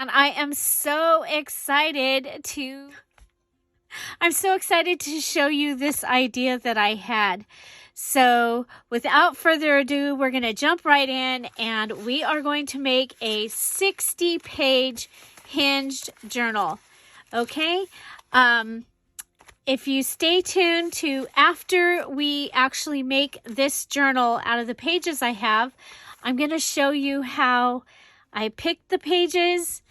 And I am so excited to show you this idea that I had. So without further ado, we're going to jump right in and we are going to make a 60-page hinged journal. Okay? If you stay tuned to after we actually make this journal out of the pages I have, I'm going to show you how I picked the pages,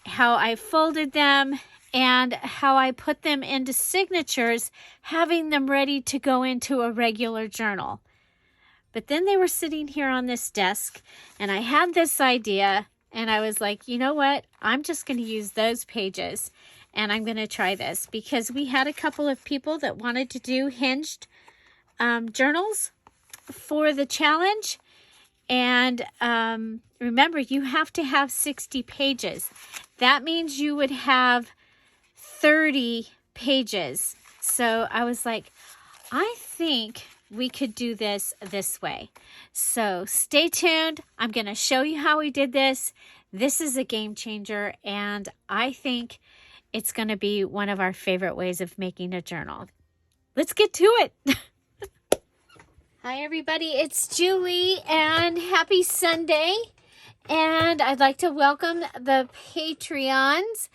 how I folded them, and how I put them into signatures, having them ready to go into a regular journal. But then they were sitting here on this desk, and I had this idea, and I was like, you know what? I'm just going to use those pages, and I'm going to try this, because we had a couple of people that wanted to do hinged journals for the challenge. And remember, you have to have 60 pages. That means you would have 30 pages. So I was like, I think we could do this way. So stay tuned. I'm going to show you how we did this. This is a game changer, and I think it's going to be one of our favorite ways of making a journal. Let's get to it. Hi everybody, it's Julie and happy Sunday. And I'd like to welcome the Patreons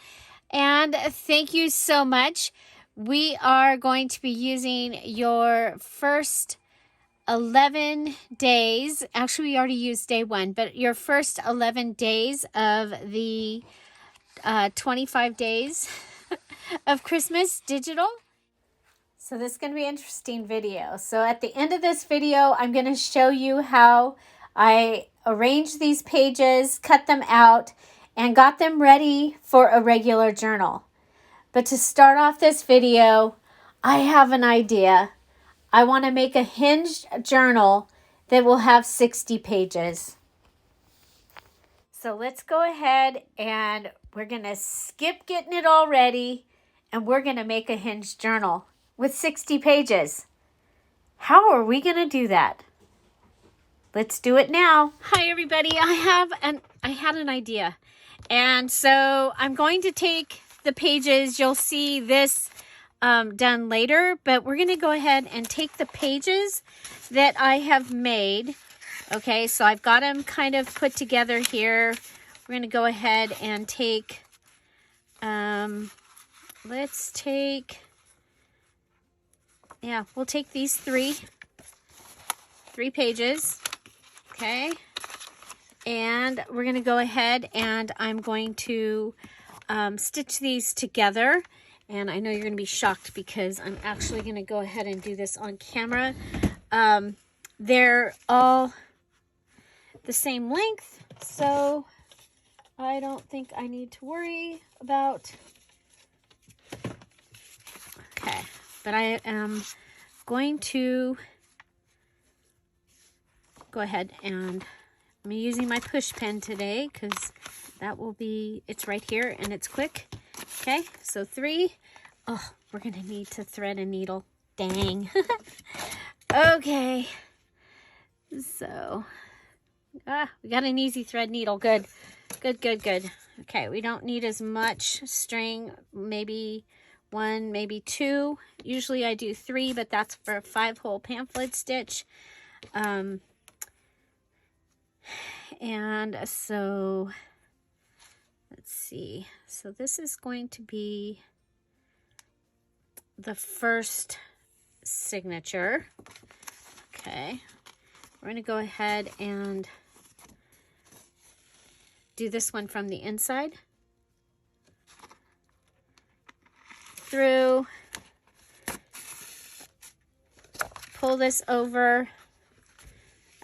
and thank you so much. We are going to be using your first 11 days. Actually, we already used day 1, but your first 11 days of the 25 days of Christmas digital. So this is going to be an interesting video. So at the end of this video, I'm going to show you how I arranged these pages, cut them out, and got them ready for a regular journal. But to start off this video, I have an idea. I want to make a hinged journal that will have 60 pages. So let's go ahead and we're going to skip getting it all ready, and we're going to make a hinged journal with 60 pages. How are we going to do that? Let's do it now. Hi everybody, I had an idea. And so I'm going to take the pages. You'll see this done later, but we're going to go ahead and take the pages that I have made. Okay, so I've got them kind of put together here. We're going to go ahead and take, we'll take these three pages, okay? And we're going to go ahead and I'm going to stitch these together. And I know you're going to be shocked because I'm actually going to go ahead and do this on camera. They're all the same length, so I don't think I need to worry about. Okay, but I am going to go ahead and I'm using my push pen today because it's right here and it's quick. Okay, so 3. Oh, we're going to need to thread a needle. Dang. Okay, so we got an easy thread needle. Good. Okay, we don't need as much string, maybe 1, maybe 2. Usually I do 3, but that's for a 5-hole pamphlet stitch. And so let's see. So this is going to be the first signature. Okay, we're going to go ahead and do this one from the inside through, pull this over.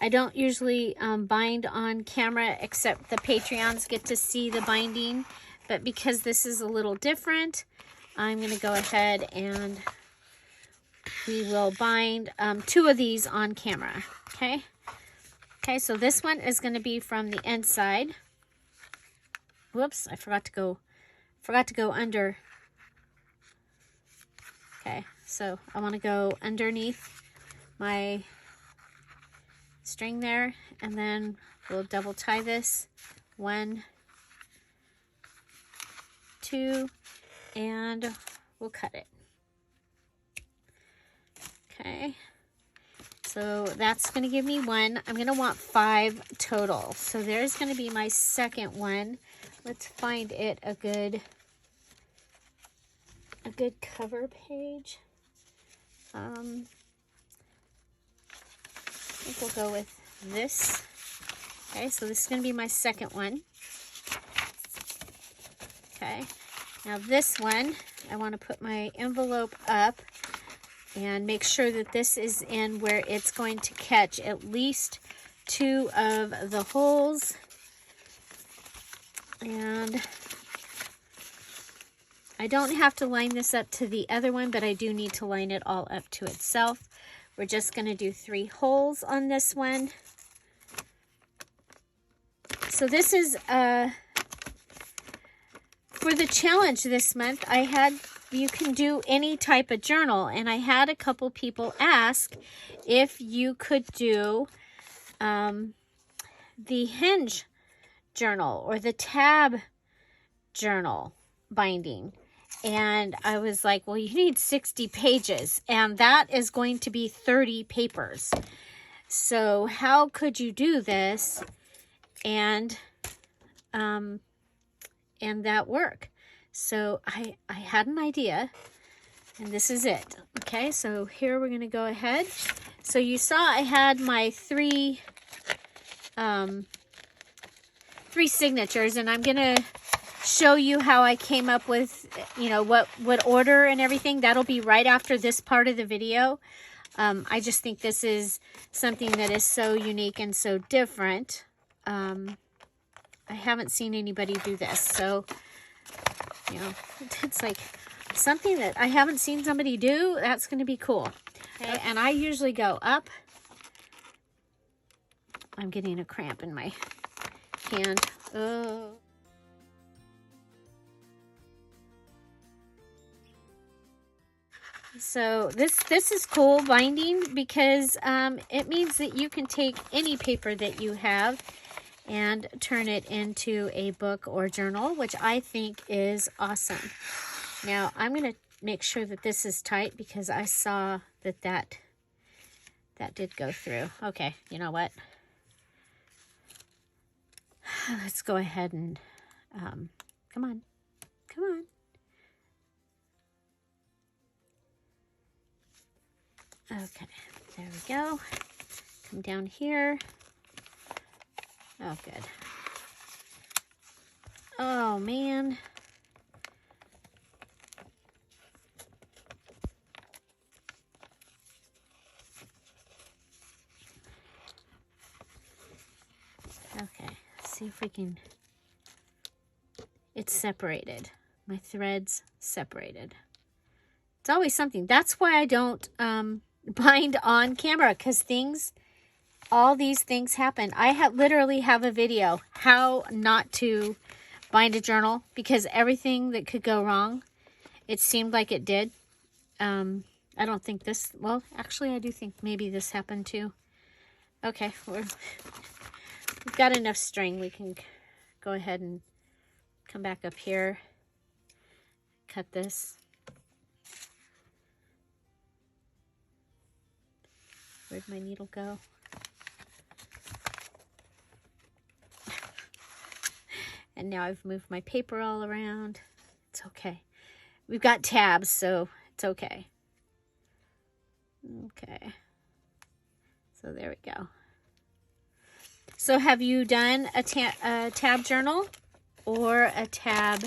I don't usually bind on camera, except the Patreons get to see the binding, but because this is a little different, I'm going to go ahead and we will bind 2 of these on camera. Okay, so this one is going to be from the inside. Whoops, I forgot to go under. Okay, so I want to go underneath my string there, and then we'll double tie this 1, to, and we'll cut it. Okay, so that's going to give me 1. I'm going to want 5 total. So there's going to be my second one. Let's find it a good cover page. I think we'll go with this. Okay, so this is going to be my second one. Okay, now this one, I want to put my envelope up and make sure that this is in where it's going to catch at least 2 of the holes. And I don't have to line this up to the other one, but I do need to line it all up to itself. We're just going to do 3 holes on this one. So this is for the challenge this month. You can do any type of journal, and I had a couple people ask if you could do the HiNgE journal or the tab journal binding. And I was like, well, you need 60 pages, and that is going to be 30 papers. So how could you do this and that work? So I had an idea, and this is it. Okay, so here we're going to go ahead. So you saw I had my three signatures, and I'm going to show you how I came up with, you know, what order and everything. That'll be right after this part of the video. I just think this is something that is so unique and so different. I haven't seen anybody do this, so you know, it's like something that I haven't seen somebody do. That's going to be cool. Okay, and I usually go up. I'm getting a cramp in my hand. Oh. So this is cool binding because it means that you can take any paper that you have and turn it into a book or journal, which I think is awesome. Now I'm going to make sure that this is tight because I saw that did go through. Okay, you know what? Let's go ahead and come on. Okay, there we go. Come down here. Oh, good. Oh, man. Okay, let's see if we can... It's separated. My thread's separated. It's always something. That's why I don't bind on camera, because all these things happen. I literally have a video how not to bind a journal, because everything that could go wrong, it seemed like it did. I don't think this, well, actually I do think maybe this happened too. Okay, we've got enough string. We can go ahead and come back up here, cut this. Where'd my needle go? And now I've moved my paper all around. It's okay. We've got tabs, so it's okay. Okay. So there we go. So have you done a tab journal or a tab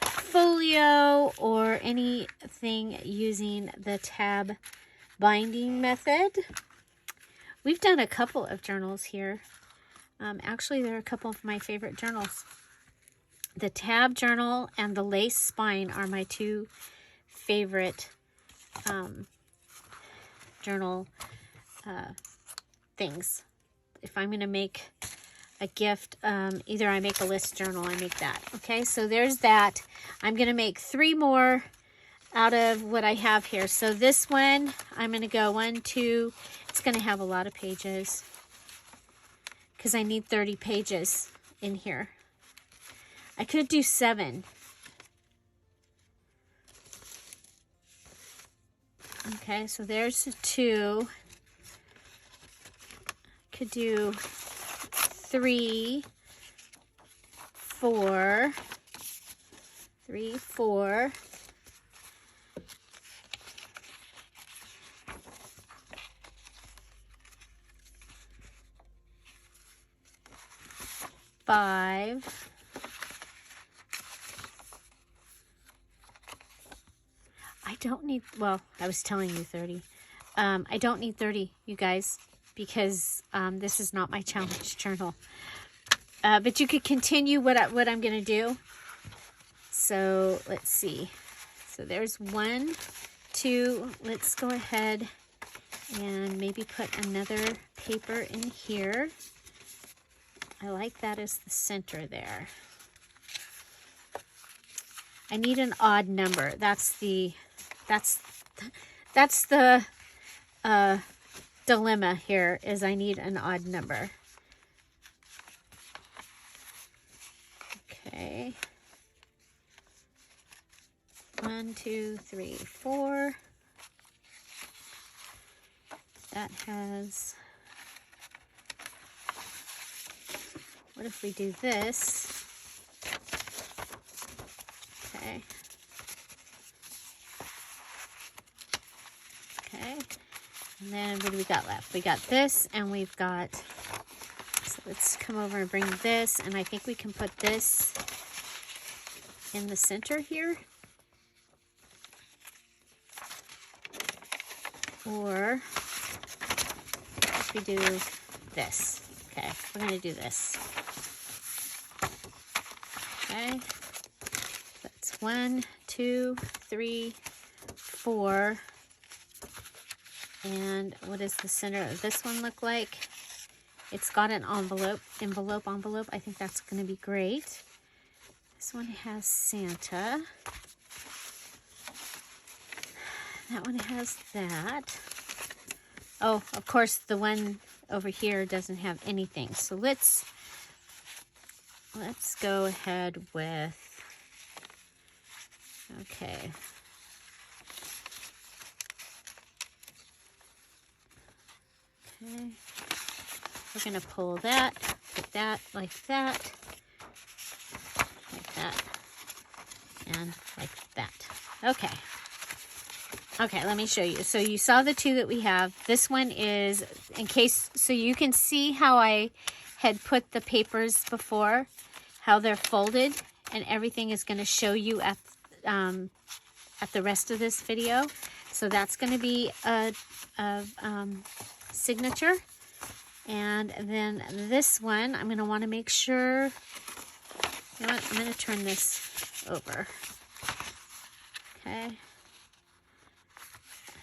folio or anything using the tab binding method? We've done a couple of journals here. Actually, they're a couple of my favorite journals. The tab journal and the lace spine are my 2 favorite journal things. If I'm going to make a gift, either I make a list journal, I make that. Okay, so there's that. I'm going to make 3 more out of what I have here. So this one, I'm going to go 1, 2. It's going to have a lot of pages because I need 30 pages in here. I could do 7. Okay, so there's 2. Could do 3, 4, 3, 4. 5. I don't need, well, I was telling you 30. I don't need 30, you guys, because this is not my challenge journal. But you could continue what I'm going to do. So let's see. So there's 1, 2. Let's go ahead and maybe put another paper in here. I like that as the center there. I need an odd number. That's the dilemma here, is I need an odd number. Okay. 1, 2, 3, 4. That has, what if we do this? Okay. Okay. And then what do we got left? We got this, and we've got, so let's come over and bring this, and I think we can put this in the center here. Or if we do this. Okay, we're going to do this. Okay. That's 1, 2, 3, 4. And what does the center of this one look like? It's got an envelope. I think that's going to be great. This one has Santa. That one has that. Oh, of course, the one over here doesn't have anything. So let's go ahead with, okay. Okay. We're going to pull that, put that like that, and like that. Okay. Okay, let me show you. So you saw the 2 that we have. This one is, in case, so you can see how I had put the papers before, how they're folded, and everything is going to show you at the rest of this video. So that's going to be a signature. And then this one, I'm going to want to make sure, you know what, I'm going to turn this over. Okay.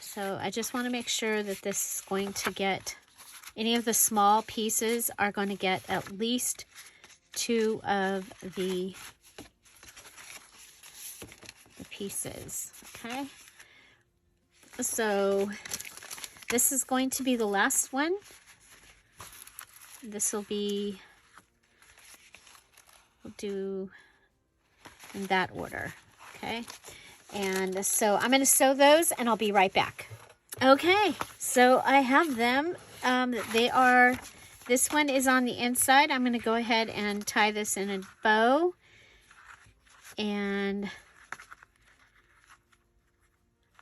So I just want to make sure that this is going to get, any of the small pieces are going to get at least 2 of the pieces. Okay. So this is going to be the last one. This will be, we'll do in that order. Okay. And so I'm going to sew those, and I'll be right back. Okay, so I have them. They are, this one is on the inside. I'm going to go ahead and tie this in a bow. And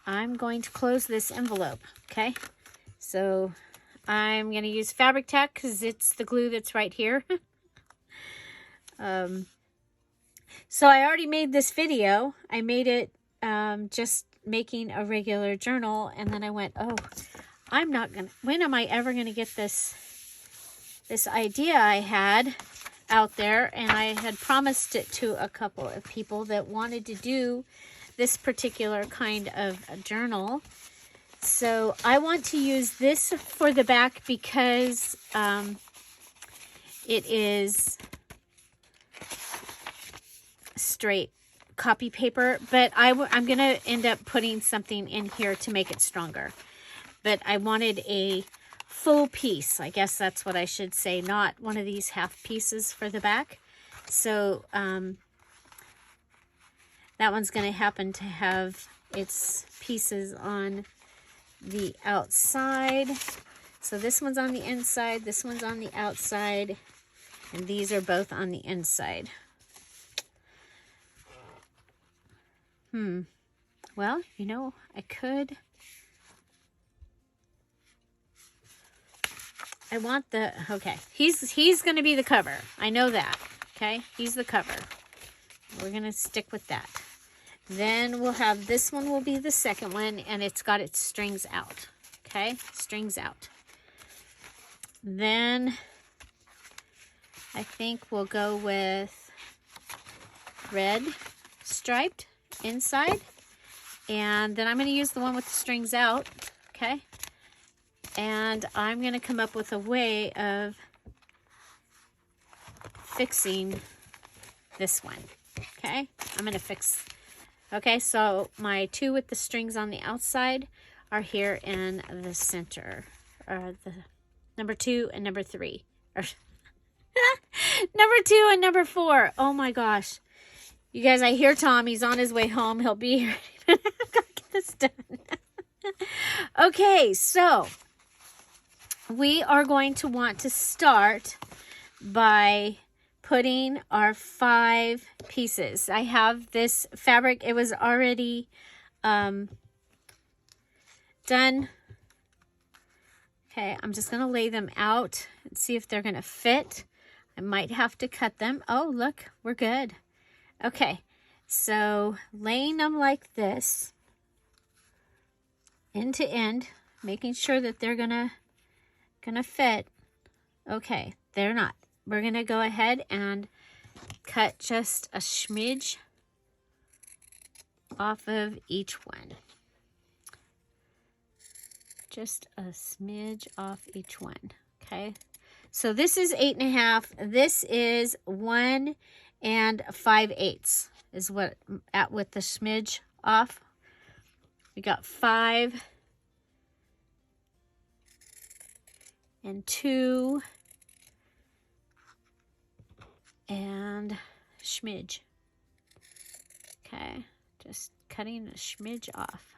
I'm going to close this envelope, okay? So I'm going to use fabric tack because it's the glue that's right here. So I already made this video. I made it just making a regular journal, and then I went, oh, I'm not gonna, when am I ever gonna get this idea I had out there? And I had promised it to a couple of people that wanted to do this particular kind of a journal. So I want to use this for the back because it is straight copy paper, but I'm going to end up putting something in here to make it stronger. But I wanted a full piece. I guess that's what I should say, not one of these half pieces for the back. So that one's going to happen to have its pieces on the outside. So this one's on the inside, this one's on the outside, and these are both on the inside. Well, you know, I want the, okay, he's going to be the cover. I know that, okay? He's the cover. We're going to stick with that. Then we'll have, this one will be the second one, and it's got its strings out, okay? Strings out. Then I think we'll go with red striped inside. And then I'm going to use the one with the strings out, okay? And I'm going to come up with a way of fixing this one, okay? I'm going to fix, okay, so my two with the strings on the outside are here in the center. The number 2 and number 3. Or number 2 and number 4. Oh my gosh. You guys, I hear Tom. He's on his way home. He'll be here. I've got to get this done. Okay, so we are going to want to start by putting our 5 pieces. I have this fabric. It was already done. Okay, I'm just going to lay them out and see if they're going to fit. I might have to cut them. Oh, look, we're good. Okay, so laying them like this, end to end, making sure that they're gonna fit. Okay, they're not. We're gonna go ahead and cut just a smidge off of each one. Just a smidge off each one. Okay, so this is 8.5. This is 1 5/8 is what with the smidge off. We got 5 and 2 and smidge. Okay, just cutting a smidge off.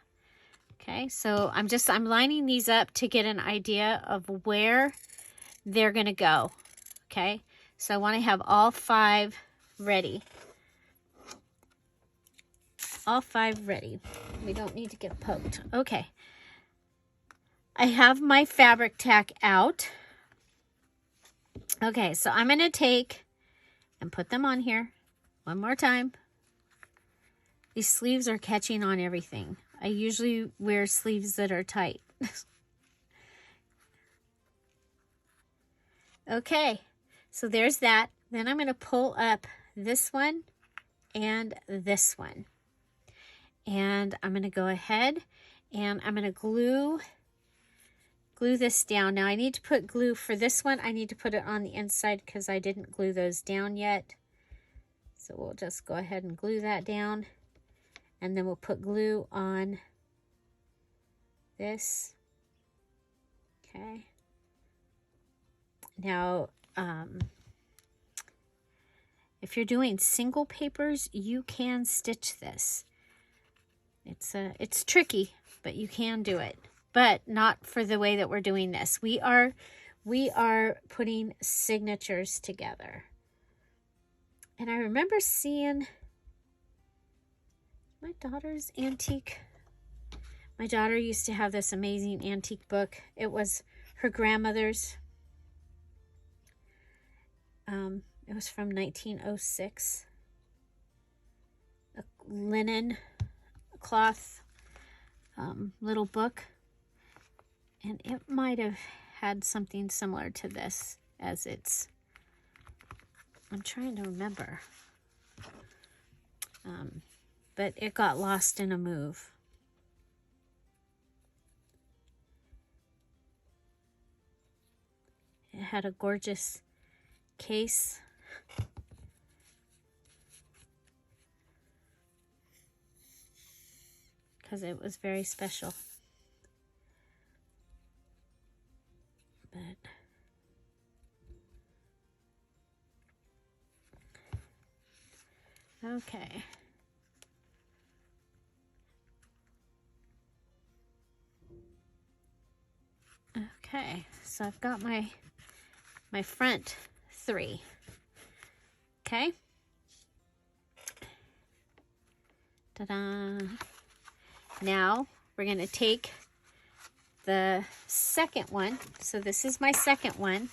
Okay, so I'm lining these up to get an idea of where they're going to go. Okay, so I want to have all 5 ready. All 5 ready. We don't need to get poked. Okay. I have my fabric tack out. Okay, so I'm going to take and put them on here one more time. These sleeves are catching on everything. I usually wear sleeves that are tight. Okay, so there's that. Then I'm going to pull up this one and this one. And I'm going to go ahead and I'm going to glue this down. Now I need to put glue for this one. I need to put it on the inside because I didn't glue those down yet. So we'll just go ahead and glue that down. And then we'll put glue on this. Okay. Now, if you're doing single papers, you can stitch this. It's tricky, but you can do it. But not for the way that we're doing this. We are putting signatures together. And I remember seeing my daughter's antique. My daughter used to have this amazing antique book. It was her grandmother's. It was from 1906. A linen cloth little book. And it might have had something similar to this as its... I'm trying to remember. But it got lost in a move. It had a gorgeous case. Because it was very special. But okay. Okay, so I've got my front 3. Okay. Ta-da. Now we're going to take the second one. So this is my second one.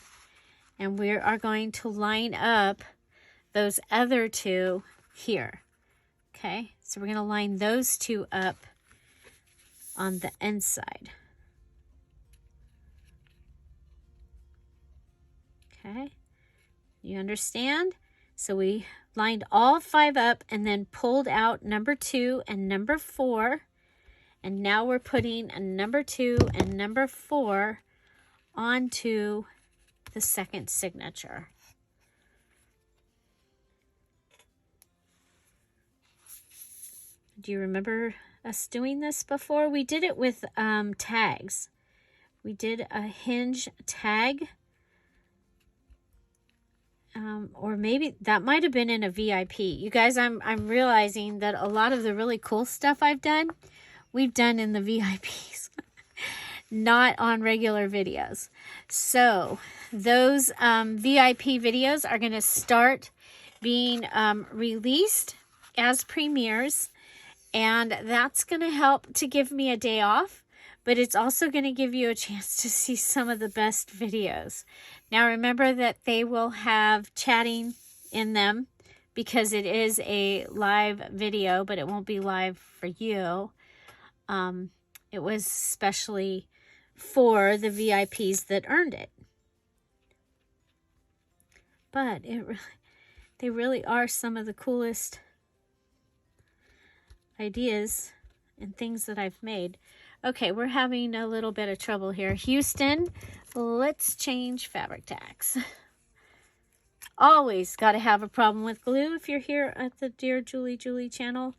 And we are going to line up those other 2 here. Okay, so we're going to line those 2 up on the inside. Okay, you understand? So we lined all 5 up and then pulled out number 2 and number 4. And now we're putting a number 2 and number 4 onto the second signature. Do you remember us doing this before? We did it with tags. We did a HiNgE tag. Or maybe that might have been in a VIP. You guys, I'm realizing that a lot of the really cool stuff I've done, we've done in the VIPs, not on regular videos. So those VIP videos are going to start being released as premieres, and that's going to help to give me a day off, but it's also going to give you a chance to see some of the best videos. Now remember that they will have chatting in them because it is a live video, but it won't be live for you. It was specially for the VIPs that earned it. But they really are some of the coolest ideas and things that I've made. Okay, we're having a little bit of trouble here. Houston, let's change fabric tacks. Always got to have a problem with glue. If you're here at the Dear Julie channel,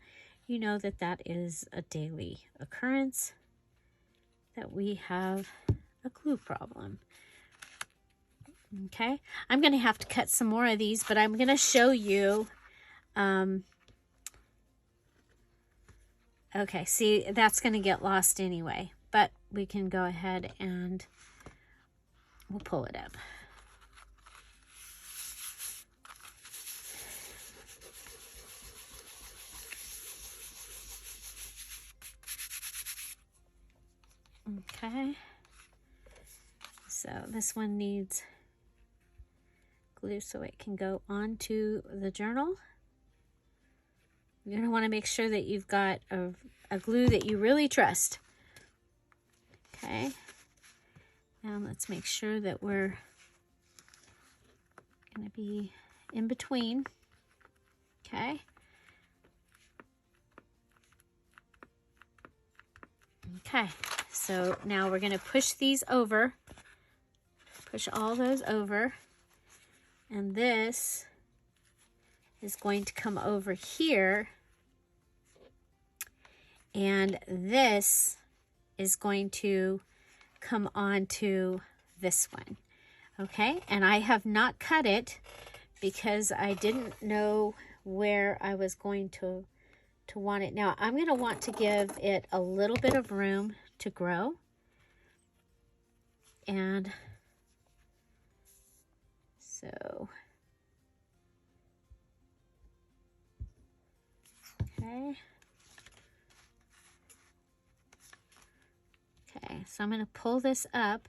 you know that that is a daily occurrence, that we have a glue problem. Okay, I'm going to have to cut some more of these, but I'm going to show you. Okay, see, that's going to get lost anyway, but we can go ahead and we'll pull it up. Okay, so this one needs glue so it can go onto the journal. You're going to want to make sure that you've got a glue that you really trust. Okay, and let's make sure that we're going to be in between. Okay. Okay, so now we're going to push these over, push all those over, and this is going to come over here, and this is going to come onto this one. Okay, and I have not cut it because I didn't know where I was going to want it. Now I'm going to want to give it a little bit of room to grow, and so okay, so I'm going to pull this up.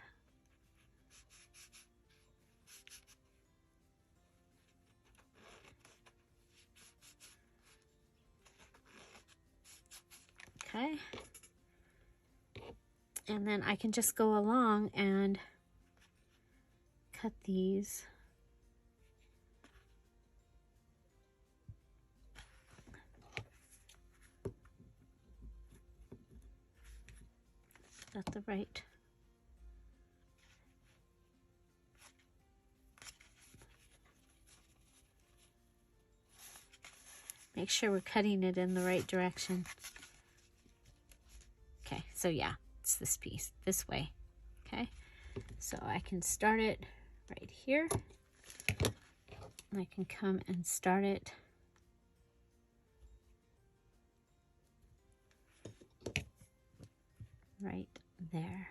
Okay, and then I can just go along and cut these. Is that the right? Make sure we're cutting it in the right direction. Okay, so yeah, it's this piece, this way. Okay, so I can start it right here. And I can come and start it right there.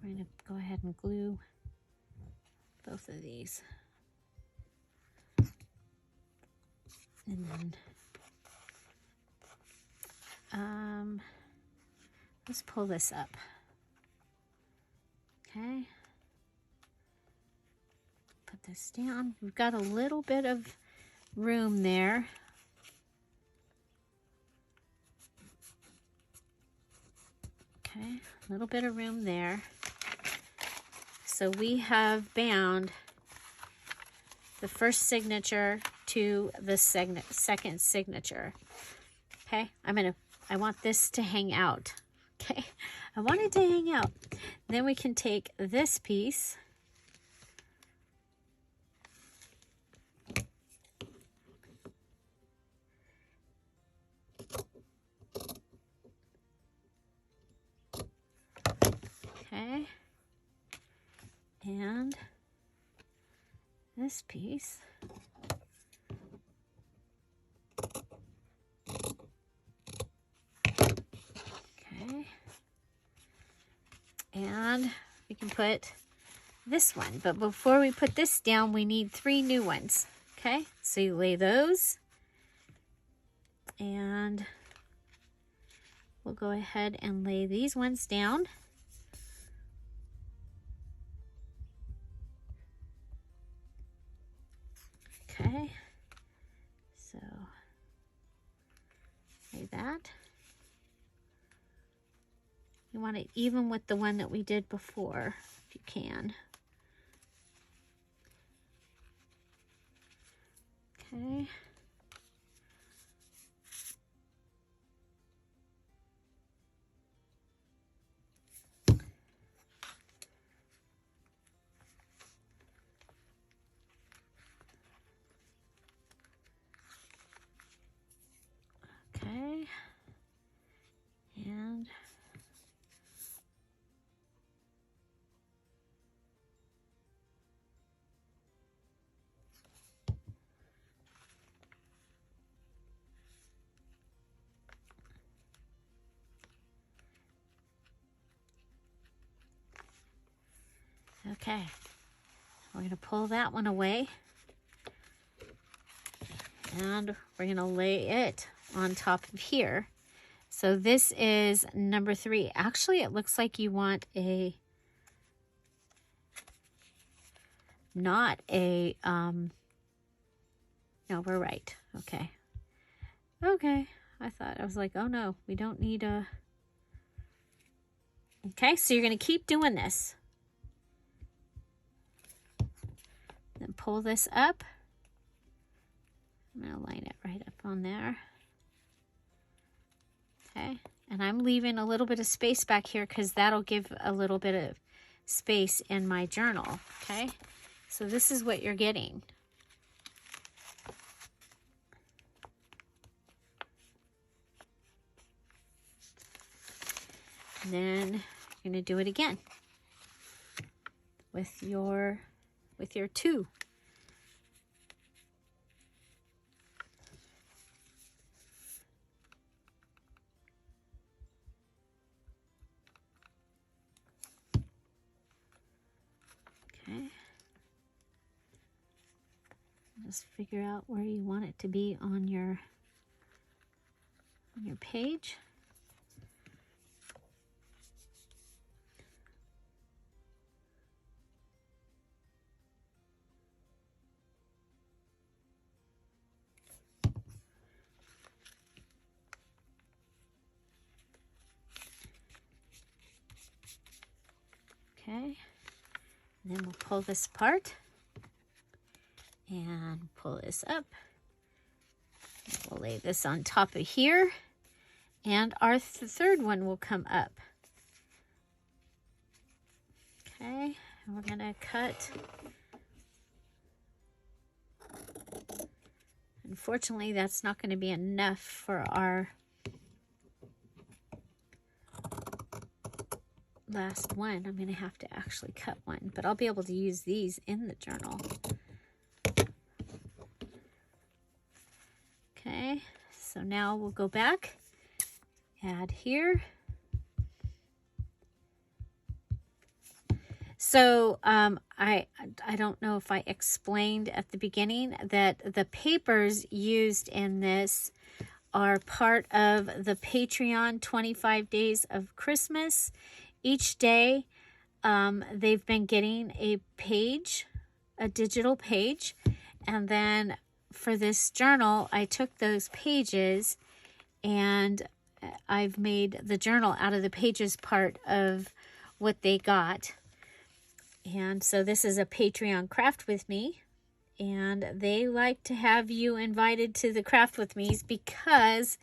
We're going to go ahead and glue both of these. And then let's pull this up. Okay. Put this down. We've got a little bit of room there. Okay, a little bit of room there. So we have bound the first signature to the second signature. Okay, I want this to hang out. Okay, I want it to hang out. Then we can take this piece okay, and this piece. Okay, and we can put this one, but before we put this down, we need 3 new ones. Okay, so you lay those, and we'll go ahead and lay these ones down. Okay, so lay that. You want it even with the one that we did before, if you can. Okay. Okay. And okay, we're going to pull that one away, and we're going to lay it on top of here. So this is number 3. Actually, it looks like you want a, not a, no, we're right. Okay. Okay. I was like, oh no, we don't need a, okay, so you're going to keep doing this. Then pull this up. I'm going to line it right up on there. Okay, and I'm leaving a little bit of space back here because that'll give a little bit of space in my journal. Okay, so this is what you're getting. And then you're going to do it again with your 2. Okay. Just figure out where you want it to be on your page. Okay, and then we'll pull this apart and pull this up. We'll lay this on top of here, and our third one will come up. Okay, and we're gonna cut. Unfortunately, that's not going to be enough for our last one. I'm going to have to actually cut one, but I'll be able to use these in the journal. Okay, so now we'll go back, add here. So I don't know if I explained at the beginning that the papers used in this are part of the Patreon 25 Days of Christmas. Each day, they've been getting a page, a digital page, and then for this journal, I took those pages and I've made the journal out of the pages part of what they got. And so this is a Patreon craft with me, and they like to have you invited to the craft with me's because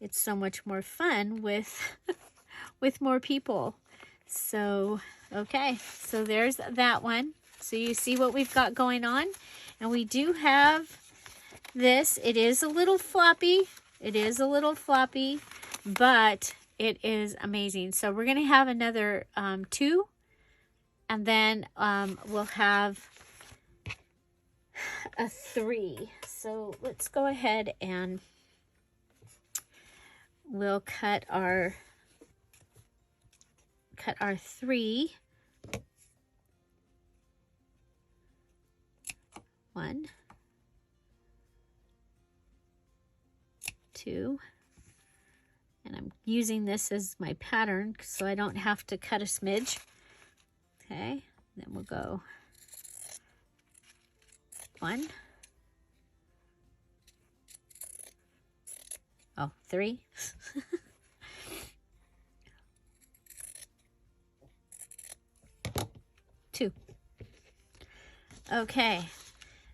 it's so much more fun with with more people. So okay, so there's that one. So you see what we've got going on, and we do have this. It is a little floppy. It is a little floppy, but it is amazing. So we're going to have another 2, and then we'll have a 3. So let's go ahead and we'll cut our 3. 1, 2, and I'm using this as my pattern so I don't have to cut a smidge. Okay, then we'll go 1, 3, 2. Okay,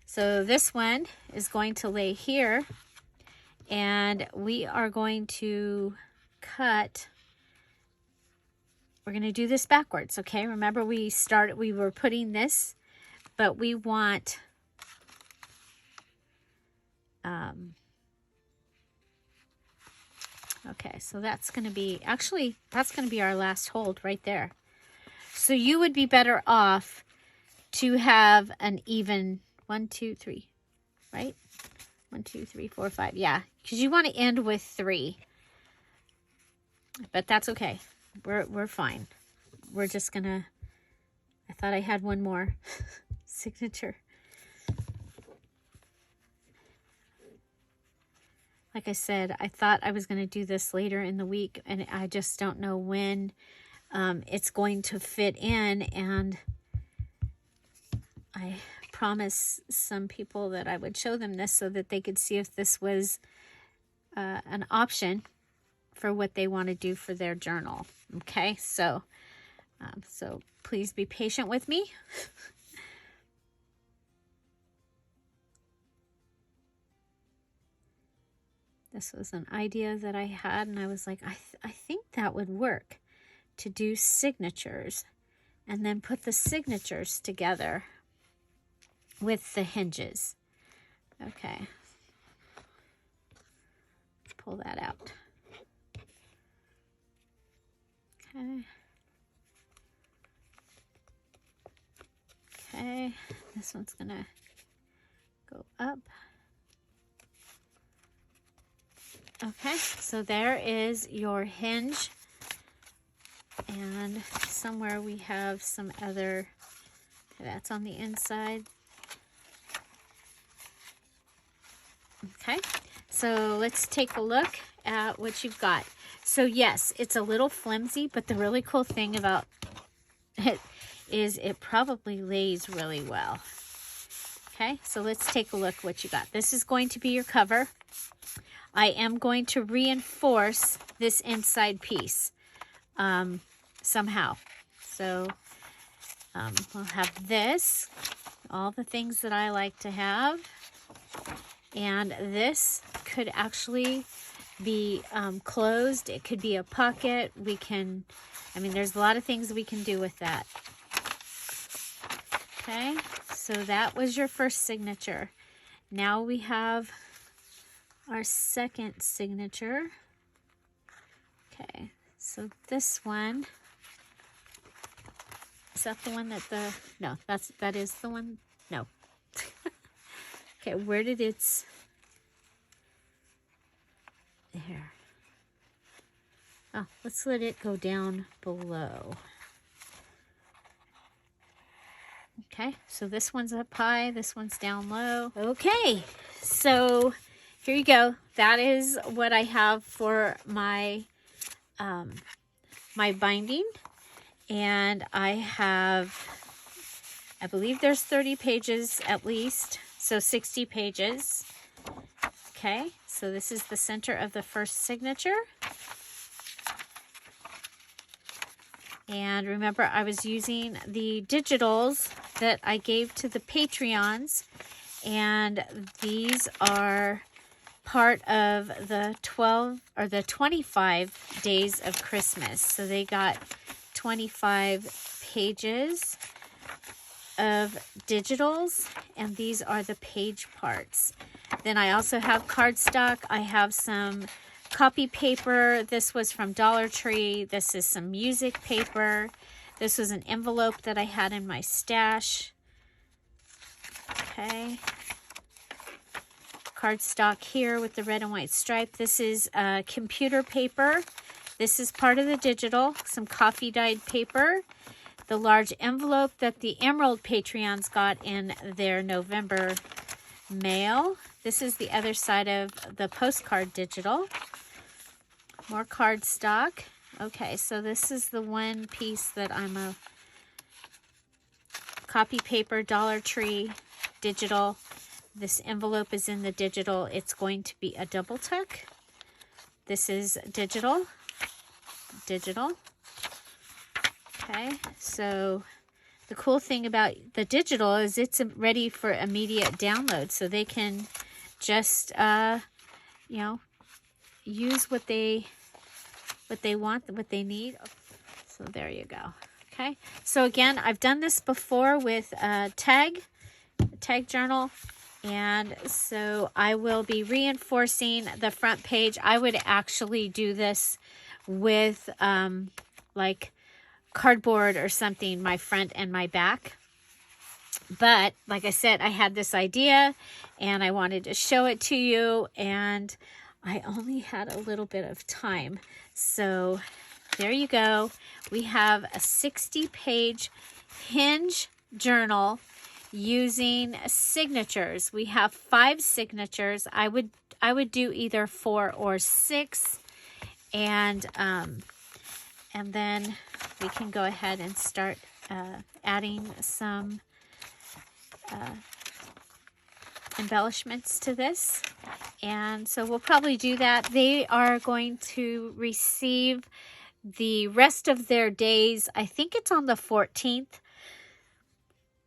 so this one is going to lay here, and we are going to cut. We're going to do this backwards, okay? Remember we were putting this, but we want okay, so that's going to be, actually, that's going to be our last hold right there. So you would be better off to have an even 1, 2, 3, right? 1, 2, 3, 4, 5. Yeah, because you want to end with 3. But that's okay. We're fine. We're just going to, I thought I had one more signature. Like I said, I thought I was going to do this later in the week, and I just don't know when it's going to fit in. And I promised some people that I would show them this so that they could see if this was an option for what they want to do for their journal. Okay, so please be patient with me. This was an idea that I had, and I was like, I think that would work to do signatures and then put the signatures together with the hinges. Okay. Let's pull that out. Okay. Okay. This one's going to go up. Okay, so there is your hinge, and somewhere we have some other, that's on the inside. Okay, so let's take a look at what you've got. So yes, it's a little flimsy, but the really cool thing about it is it probably lays really well. Okay, so let's take a look what you got. This is going to be your cover. I am going to reinforce this inside piece somehow. So we'll have this, all the things that I like to have. And this could actually be closed. It could be a pocket. We can, I mean, there's a lot of things we can do with that. Okay, so that was your first signature. Now we have our second signature. Okay, so this one, is that the one that no, that is the one, no. Okay, where did it's, there. Oh, let's let it go down below. Okay, so this one's up high, this one's down low. Okay, so here you go. That is what I have for my my binding. And I believe there's 30 pages at least, so 60 pages. Okay, so this is the center of the first signature. And remember, I was using the digitals that I gave to the Patreons, and these are part of the 12 or the 25 days of Christmas. So they got 25 pages of digitals, and these are the page parts. Then I also have cardstock. I have some copy paper. This was from Dollar Tree. This is some music paper. This was an envelope that I had in my stash. Okay. Cardstock here with the red and white stripe. This is computer paper. This is part of the digital. Some coffee dyed paper. The large envelope that the Emerald Patreons got in their November mail. This is the other side of the postcard digital. More cardstock. Okay, so this is the one piece that I'm a copy paper, Dollar Tree, digital. This envelope is in the digital. It's going to be a double tuck. This is digital. Digital. Okay, so the cool thing about the digital is it's ready for immediate download, so they can just you know, use what they want, what they need. So there you go. Okay, so again, I've done this before with a tag journal, and so I will be reinforcing the front page. I would actually do this with like cardboard or something, my front and my back. But like I said, I had this idea and I wanted to show it to you, and I only had a little bit of time. So there you go. We have a 60-page HiNgE journal using signatures. We have 5 signatures. I would do either 4 or 6, and then we can go ahead and start adding some embellishments to this. And so we'll probably do that. They are going to receive the rest of their days. I think it's on the 14th.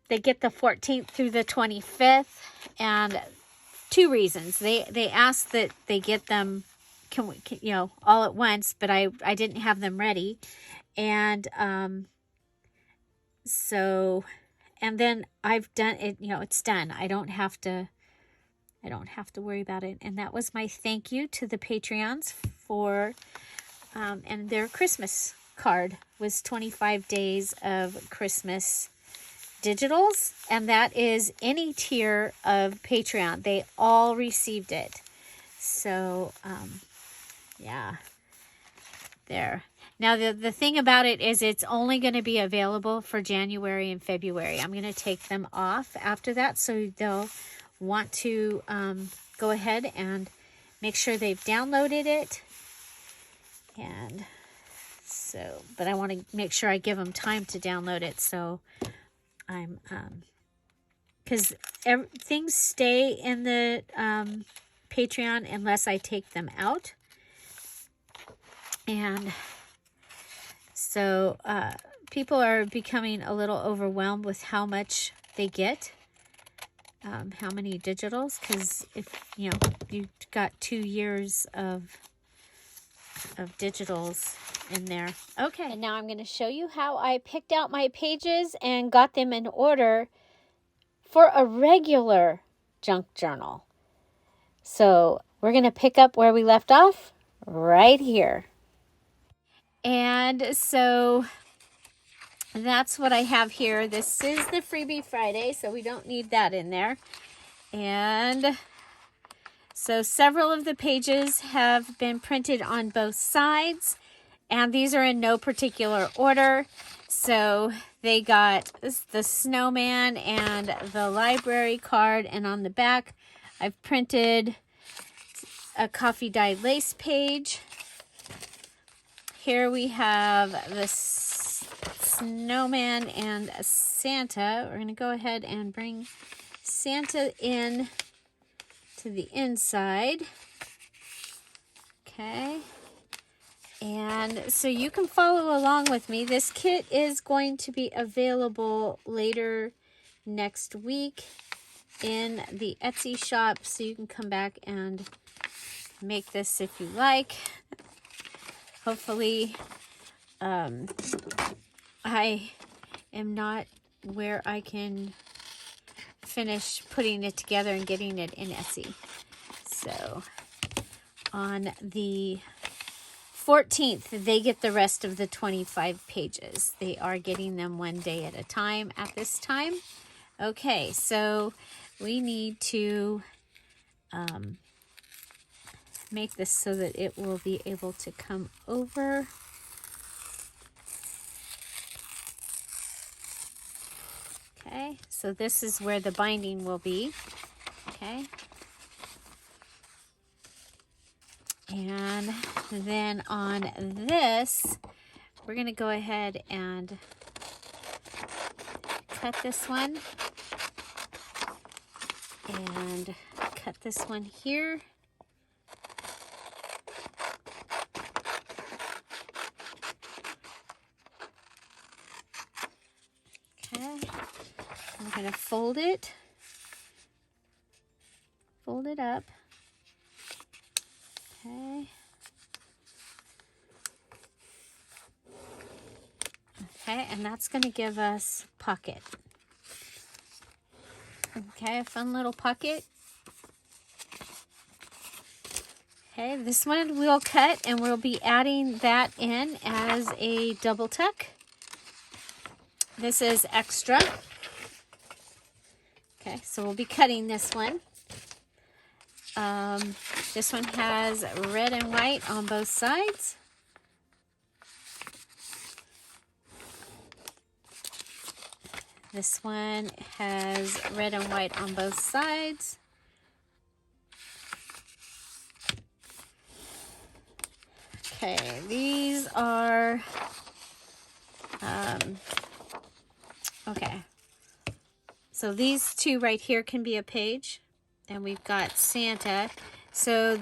They get the 14th through the 25th, and 2 reasons. They asked that they get them you know, all at once, but I didn't have them ready. And so, and then I've done it, you know, it's done. I don't have to worry about it. And that was my thank you to the Patreons for and their Christmas card was 25 days of Christmas digitals, and that is any tier of Patreon. They all received it. So yeah, there. Now the thing about it is it's only going to be available for January and February. I'm going to take them off after that, so they'll want to go ahead and make sure they've downloaded it. And so, but I want to make sure I give them time to download it. So I'm, because things stay in the Patreon unless I take them out. And so people are becoming a little overwhelmed with how much they get, how many digitals, because if, you know, you've got 2 years of digitals in there. Okay, and now I'm going to show you how I picked out my pages and got them in order for a regular junk journal. So we're going to pick up where we left off right here. And so that's what I have here. This is the Freebie Friday, so we don't need that in there. And so several of the pages have been printed on both sides. And these are in no particular order. So they got the snowman and the library card. And on the back, I've printed a coffee dyed lace page. Here we have the snowman and Santa. We're going to go ahead and bring Santa in to the inside. Okay. And so you can follow along with me. This kit is going to be available later next week in the Etsy shop. So you can come back and make this if you like. Hopefully, I am not where I can finish putting it together and getting it in Etsy. So on the 14th, they get the rest of the 25 pages. They are getting them one day at a time at this time. Okay, so we need to make this so that it will be able to come over. Okay, so this is where the binding will be. Okay. And then on this, we're going to go ahead and cut this one. And cut this one here. Okay. I'm going to fold it up. Okay. Okay, and that's going to give us pocket. Okay, a fun little pocket. Okay, this one we'll cut and we'll be adding that in as a double tuck. This is extra. Okay, so we'll be cutting this one. This one has red and white on both sides. This one has red and white on both sides. Okay, these are, okay. So these two right here can be a page. And we've got Santa. So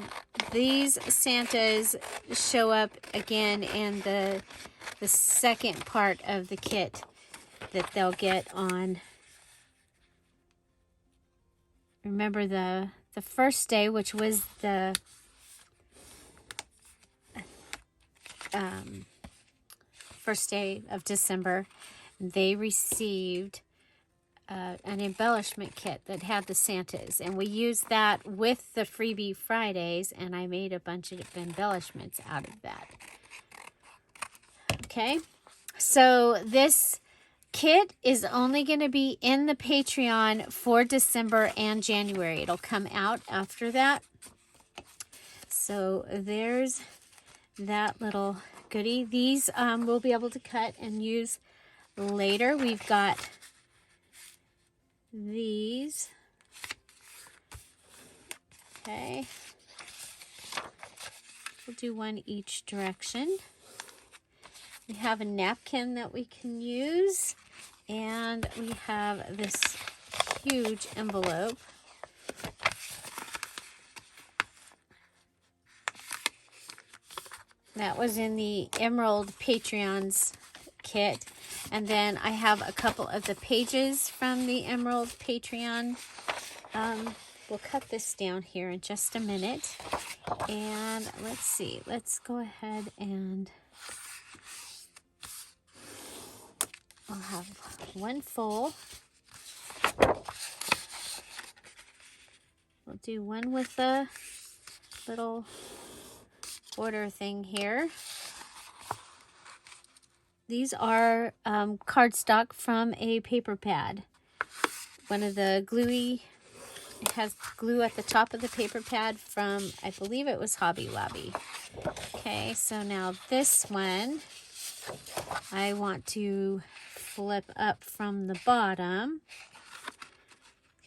these Santas show up again in the second part of the kit that they'll get on. Remember the first day, which was the first day of December, they received an embellishment kit that had the Santas, and we used that with the freebie Fridays, and I made a bunch of embellishments out of that. Okay, so this kit is only going to be in the Patreon for December and January. It'll come out after that. So there's that little goodie. These we'll be able to cut and use later. We've got these. Okay. We'll do one each direction. We have a napkin that we can use, and we have this huge envelope. That was in the Emerald Patreons kit. And then I have a couple of the pages from the Emerald Patreon. We'll cut this down here in just a minute. And let's see. Let's go ahead and I'll have one full. We'll do one with the little border thing here. These are cardstock from a paper pad. One of the gluey, it has glue at the top of the paper pad from, I believe it was Hobby Lobby. Okay, so now this one, I want to flip up from the bottom.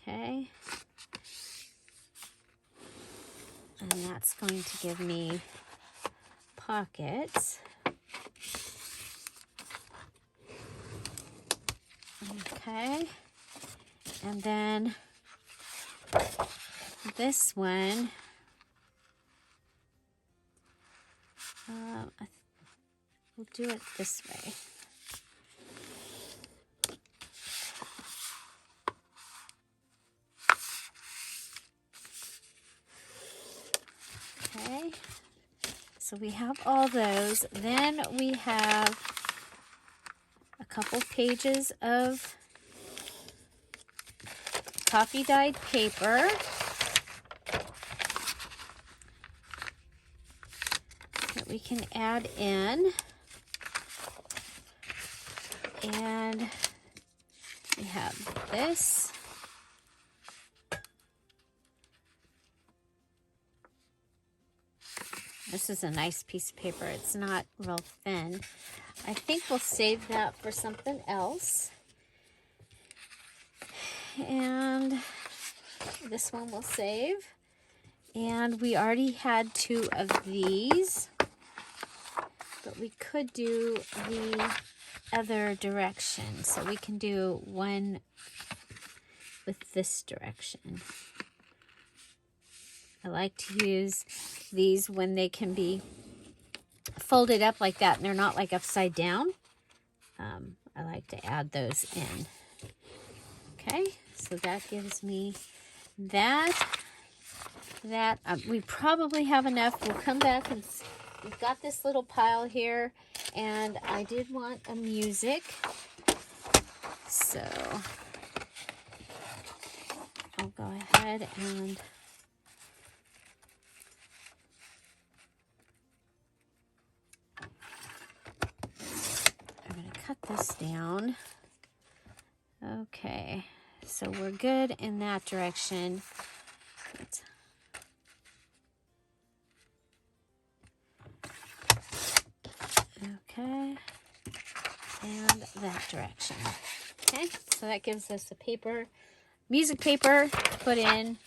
Okay. And that's going to give me pockets. Okay. And then this one, we'll do it this way. Okay, so we have all those. Then we have a couple pages of coffee dyed paper. That we can add in. And we have this. This is a nice piece of paper. It's not real thin. I think we'll save that for something else. And this one we'll save. And we already had 2 of these. But we could do the other direction. So we can do one with this direction. I like to use these when they can be folded up like that and they're not like upside down. I like to add those in. Okay, so that gives me that. We probably have enough. We'll come back and we've got this little pile here, and I did want a music, so I'll go ahead and cut this down. Okay, so we're good in that direction. Okay, and that direction. Okay, so that gives us the paper, music paper to put in.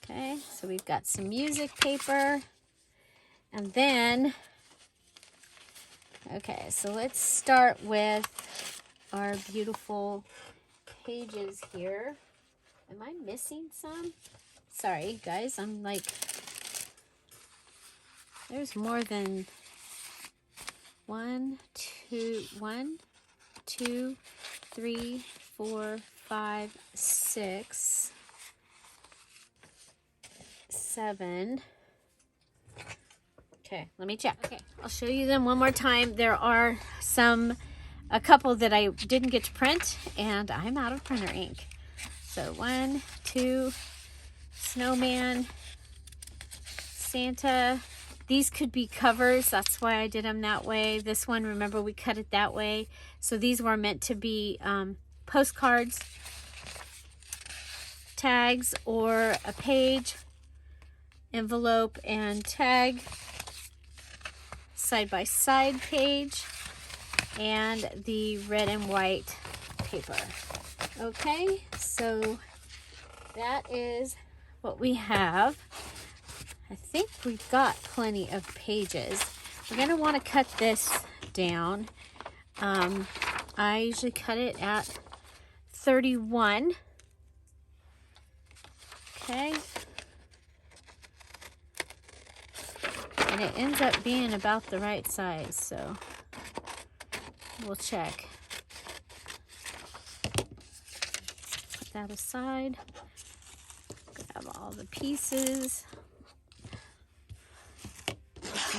Okay, so we've got some music paper. And then, okay, so let's start with our beautiful pages here. Am I missing some? Sorry, guys, I'm like, there's more than 1, 2, 3, 4, 5, 6, 7. Okay, let me check. Okay, I'll show you them one more time. There are a couple that I didn't get to print, and I'm out of printer ink. So 1, 2, snowman, Santa. These could be covers. That's why I did them that way. This one, remember, we cut it that way. So these were meant to be postcards, tags, or a page, envelope, and tag. Side-by-side page, and the red and white paper. Okay, so that is what we have. I think we've got plenty of pages. We're going to want to cut this down. I usually cut it at 31. Okay. And it ends up being about the right size, so we'll check. Put that aside. Grab all the pieces.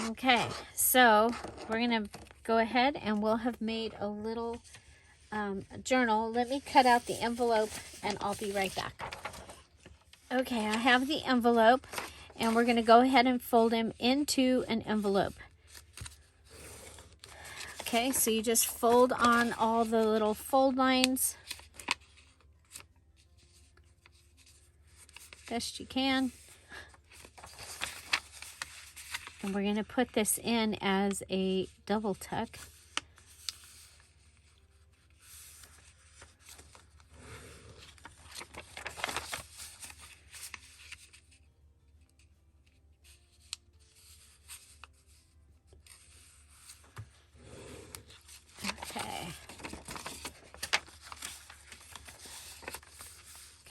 Okay, so we're going to go ahead and we'll have made a little journal. Let me cut out the envelope and I'll be right back. Okay, I have the envelope. And we're going to go ahead and fold him into an envelope. Okay, so you just fold on all the little fold lines. best you can. And we're going to put this in as a double tuck.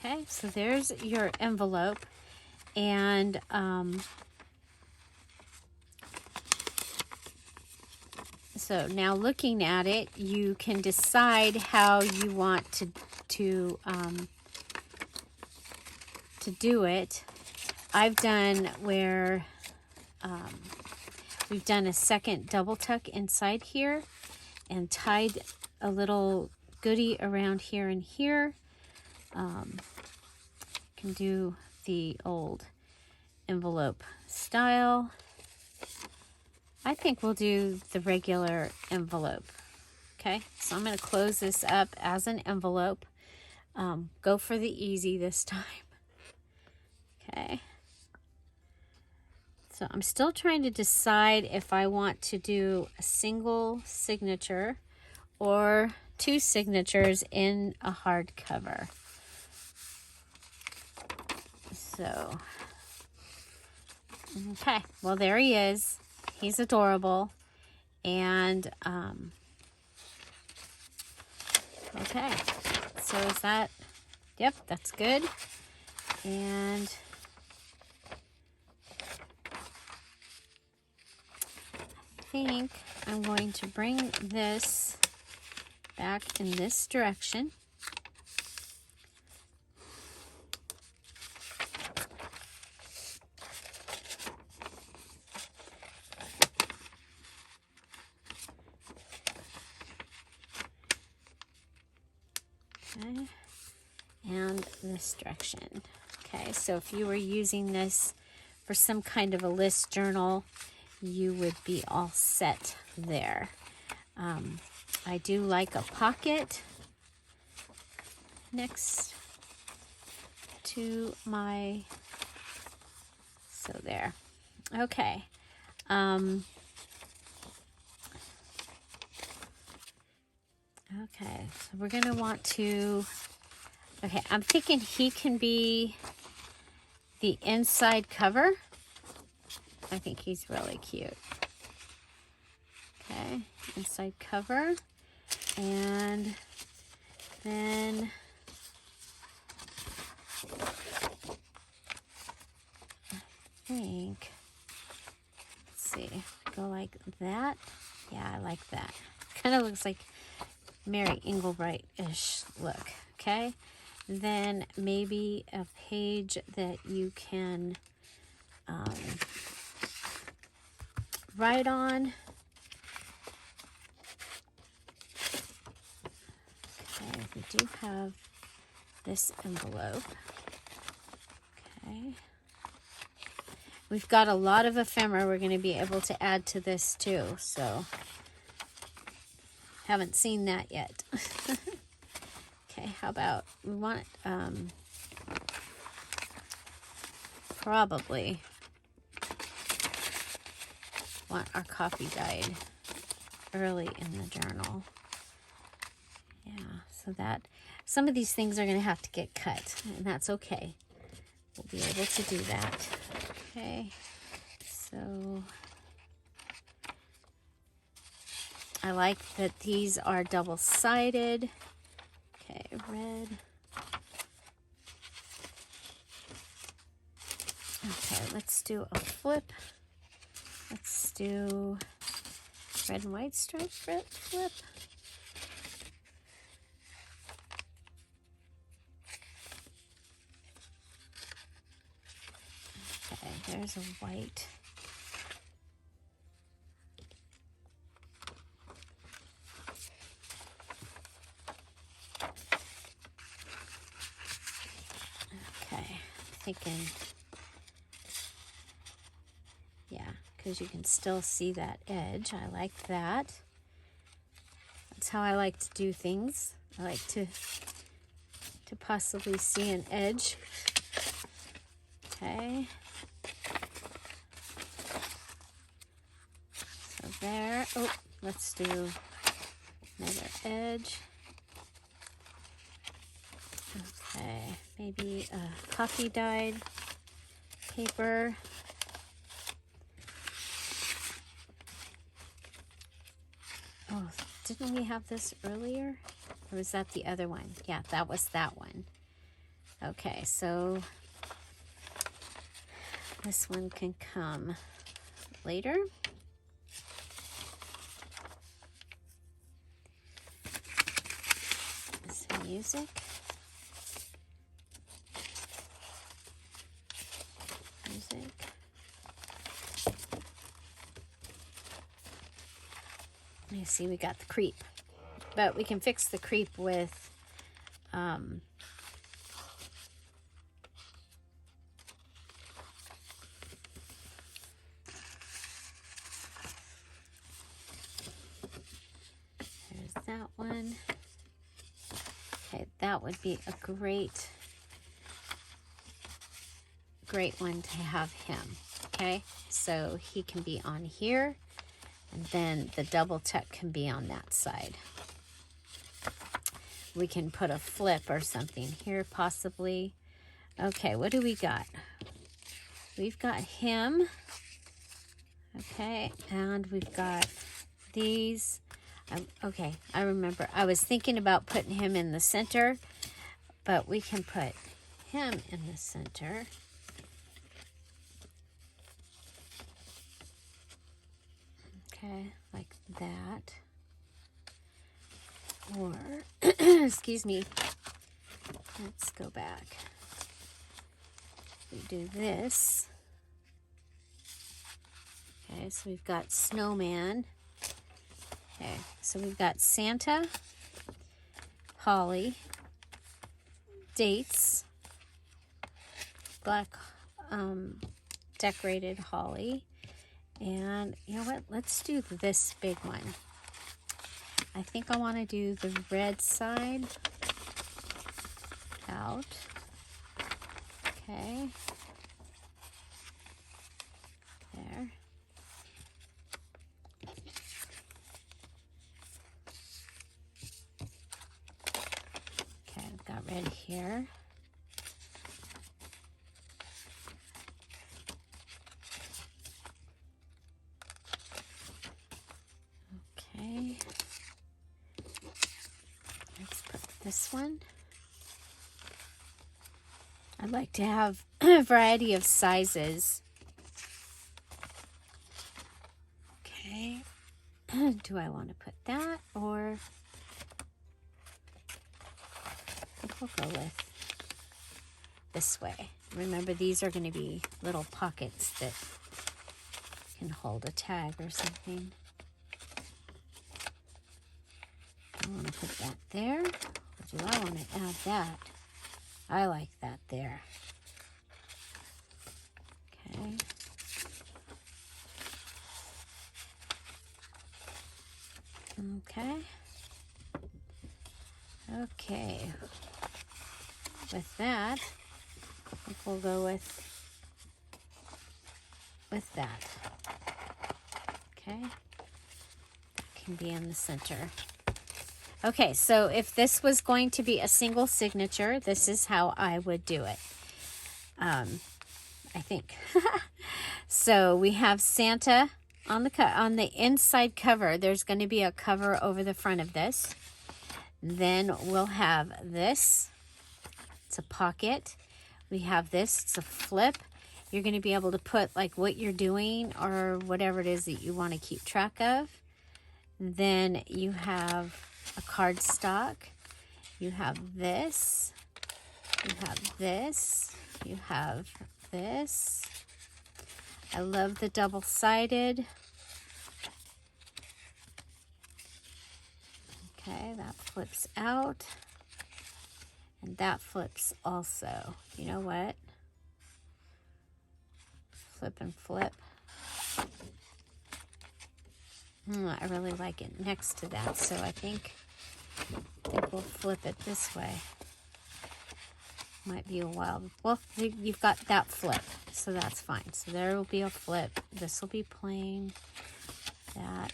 Okay, so there's your envelope, and so now looking at it, you can decide how you want to do it. I've done where we've done a second double tuck inside here and tied a little goodie around here and here. Can do the old envelope style. I think we'll do the regular envelope. Okay, so I'm going to close this up as an envelope. Go for the easy this time. Okay. So I'm still trying to decide if I want to do a single signature or 2 signatures in a hardcover. So, okay, well, there he is. He's adorable. And, okay, so is that, yep, that's good. And I think I'm going to bring this back in this direction. Okay, and this direction. Okay, so if you were using this for some kind of a list journal, you would be all set there. I do like a pocket next to my, so there. Okay. Okay, so we're going to want to, okay, I'm thinking he can be the inside cover. I think he's really cute. Okay, inside cover. And then I think, let's see, go like that. Yeah, I like that. Kind of looks like Mary Englebright-ish look. Okay, then maybe a page that you can write on. Okay, we do have this envelope. Okay, we've got a lot of ephemera we're going to be able to add to this too, so haven't seen that yet. Okay, how about we want probably want our copy guide early in the journal. Yeah, so that some of these things are going to have to get cut, and that's okay. We'll be able to do that. Okay, so I like that these are double-sided. Okay, red. Okay, let's do a flip. Let's do red and white stripe flip. Okay, there's a white. Okay, thinking, yeah, because you can still see that edge. I like that. That's how I like to do things. I like to possibly see an edge. Okay. So there. Oh, let's do another edge. Okay, maybe a coffee dyed paper. Oh, didn't we have this earlier? Or was that the other one? Yeah, that was that one. Okay, so this one can come later. Some music. You see, we got the creep, but we can fix the creep with there's that one. Okay, that would be a great one to have him. Okay, so he can be on here, and then the double tuck can be on that side. We can put a flip or something here possibly. Okay, what do we got? We've got him. Okay, and we've got these. Okay, I remember. I was thinking about putting him in the center, but we can put him in the center. Okay, like that. Or, excuse me, let's go back. We do this. Okay, so we've got snowman. Okay, so we've got Santa, holly, dates, black decorated holly, and you know what? Let's do this big one. I think I want to do the red side out. Okay. There. Okay, I've got red here. Okay. Let's put this one. I like to have a variety of sizes. Okay. Do I want to put that, or I think we'll go with this way. Remember, these are going to be little pockets that can hold a tag or something. I want to put that there. Or do I want to add that? I like that there. Okay. Okay. Okay. With that, I think we'll go with that. Okay. That can be in the center. Okay, so if this was going to be a single signature, this is how I would do it. I think. So we have Santa on the inside cover. There's going to be a cover over the front of this. Then we'll have this. It's a pocket. We have this. It's a flip. You're going to be able to put like what you're doing or whatever it is that you want to keep track of. Then you have a cardstock. You have this. You have this. You have this. I love the double-sided. Okay, that flips out. And that flips also. You know what? Flip and flip. I really like it next to that, so I think we'll flip it this way. Might be a while. Well, you've got that flip, so that's fine. So there will be a flip. This will be plain. That.